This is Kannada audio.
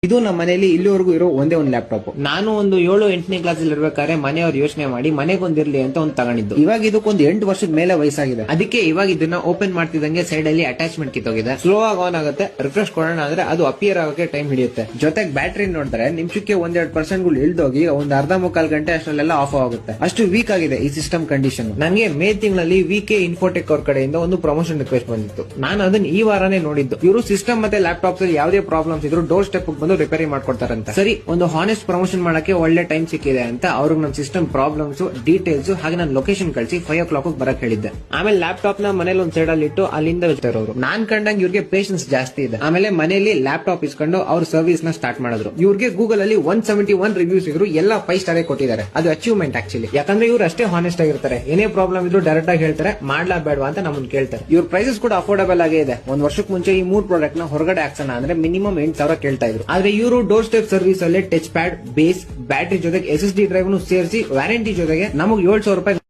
ಇದು ನಮ್ಮ ಮನೆಯಲ್ಲಿ ಇಲ್ಲಿವರೆಗೂ ಇರೋ ಒಂದೇ ಒಂದು ಲ್ಯಾಪ್ಟಾಪ್. ನಾನು ಒಂದು 7-8ನೇ ಕ್ಲಾಸ್ ಅಲ್ಲಿ ಇರ್ಬೇಕಾದ್ರೆ ಮನೆಯವ್ರು ಯೋಚನೆ ಮಾಡಿ ಮನೆಗೊಂದಿರ್ಲಿ ಅಂತ ಒಂದು ತಗೊಂಡಿದ್ದು. ಇವಾಗ ಇದಕ್ಕೊಂದು 8 ವರ್ಷದ ಮೇಲೆ ವಯಸ್ಸಾಗಿದೆ. ಅದಕ್ಕೆ ಇವಾಗ ಇದನ್ನ ಓಪನ್ ಮಾಡ್ತಿದ್ದಂಗೆ ಸೈಡ್ ಅಲ್ಲಿ ಅಟ್ಯಾಚ್ಮೆಂಟ್ ಕಿತ್ತೋಗಿದೆ. ಸ್ಲೋ ಆಗಿ ಆನ್ ಆಗುತ್ತೆ. ರಿಫ್ರೆಶ್ ಕೊಡೋಣ ಅಂದ್ರೆ ಅದು ಅಪಿಯರ್ ಆಗೋಕೆ ಟೈಮ್ ಹಿಡಿಯುತ್ತೆ. ಜೊತೆಗೆ ಬ್ಯಾಟ್ರಿ ನೋಡಿದ್ರೆ ನಿಮಿಷಕ್ಕೆ 1-2% ಇಳ್ದೋಗಿ ಒಂದು ಅರ್ಧ ಮುಕ್ಕಾಲ್ ಗಂಟೆ ಅಷ್ಟರಲ್ಲೆಲ್ಲ ಆಫ್ ಆಗುತ್ತೆ. ಅಷ್ಟು ವೀಕ್ ಆಗಿದೆ ಈ ಸಿಸ್ಟಮ್ ಕಂಡೀಷನ್. ನನಗೆ ಮೇ ತಿಂಗಳಲ್ಲಿ ವಿಕೆ ಇನ್ಫೋಟೆಕ್ ಅವ್ರ ಕಡೆಯಿಂದ ಒಂದು ಪ್ರಮೋಷನ್ ರಿಕ್ವೆಸ್ಟ್ ಬಂದಿತ್ತು. ನಾನು ಅದನ್ನ ಈ ವಾರನೇ ನೋಡಿದ್ದು. ಇವರು ಸಿಸ್ಟಮ್ ಮತ್ತೆ ಲ್ಯಾಪ್ಟಾಪ್ಸ್ ಅಲ್ಲಿ ಯಾವುದೇ ಪ್ರಾಬ್ಲಮ್ಸ್ ಇದ್ರು ಡೋರ್ ಸ್ಟೆಪ್ ಬಂದು ರಿಪೇರಿ ಮಾಡ್ಕೊಡ್ತಾರಂತ. ಸರಿ, ಒಂದು ಹಾನೆಸ್ಟ್ ಪ್ರಮೋಷನ್ ಮಾಡಕ್ಕೆ ಒಳ್ಳೆ ಟೈಮ್ ಸಿಕ್ಕಿದೆ ಅಂತ ಅವ್ರಿಗೆ ನನ್ನ ಸಿಸ್ಟಮ್ ಪ್ರಾಬ್ಲಮ್ಸ್ ಡೀಟೇಲ್ಸ್ ಹಾಗೆ ನನ್ನ ಲೊಕೇಶನ್ ಕಳಿಸಿ 5 o'clock ಬರಕ್ ಹೇಳಿದ್ದೆ. ಆಮೇಲೆ ಲ್ಯಾಪ್ಟಾಪ್ ನ ಮನೇಲಿ ಒಂದು ಸೈಡ್ ಅಲ್ಲಿ ಇಟ್ಟು ಅಲ್ಲಿಂದ ಇರೋರು. ನಾನ್ ಕಂಡಂಗೆ ಇವ್ರಿಗೆ ಪೇಷನ್ಸ್ ಜಾಸ್ತಿ ಇದೆ. ಆಮೇಲೆ ಮನೆಯಲ್ಲಿ ಲ್ಯಾಪ್ಟಾಪ್ ಇಸ್ಕೊಂಡು ಅವ್ರ ಸರ್ವಿಸ್ ನ ಸ್ಟಾರ್ಟ್ ಮಾಡಿದ್ರು. ಇವ್ರಿಗೆ ಗೂಗಲ್ ಅಲ್ಲಿ 171 ರಿವ್ಯೂಸ್ ಇದ್ರು, ಎಲ್ಲ 5 ಸ್ಟಾರ್ ಕೊಟ್ಟಿದ್ದಾರೆ. ಅದು ಅಚೀವ್ಮೆಂಟ್ ಆಕ್ಚುಲಿ. ಯಾಕಂದ್ರೆ ಇವ್ರು ಅಷ್ಟೇ ಹಾನೆಸ್ಟ್ ಆಗಿರ್ತಾರೆ. ಏನೇ ಪ್ರಾಬ್ಲಮ್ ಇದ್ರು ಡೈರೆಕ್ಟ್ ಆಗಿ ಹೇಳ್ತಾರೆ, ಮಾಡ್ಲಾ ಬೇಡವಾ ಅಂತ ನಮ್ಮನ್ನ ಕೇಳ್ತಾರೆ. ಇವ್ರ ಪ್ರೈಸಸ್ ಕೂಡ ಅಫೋರ್ಡಬಲ್ ಆಗೇ ಇದೆ. ಒಂದ್ ವರ್ಷಕ್ಕೆ ಮುಂಚೆ ಈ 3 ಪ್ರಾಡಕ್ಟ್ ನ ಹೊರಗಡೆ ಹಾಕ್ಸೋಣ ಅಂದ್ರೆ ಮಿನಿಮಮ್ 8,000 ಕೇಳ್ತಾ ಇದ್ರು. ಆದ್ರೆ ಇವರು ಡೋರ್ ಸ್ಟೆಪ್ ಸರ್ವಿಸ್ ಅಲ್ಲೇ ಟಚ್ ಪ್ಯಾಡ್, ಬೇಸ್, ಬ್ಯಾಟರಿ ಜೊತೆಗೆ SSD ಡ್ರೈವ್ ಸೇರಿಸಿ ವ್ಯಾರಂಟಿ ಜೊತೆಗೆ ನಮಗೆ 7,000 ರೂಪಾಯಿ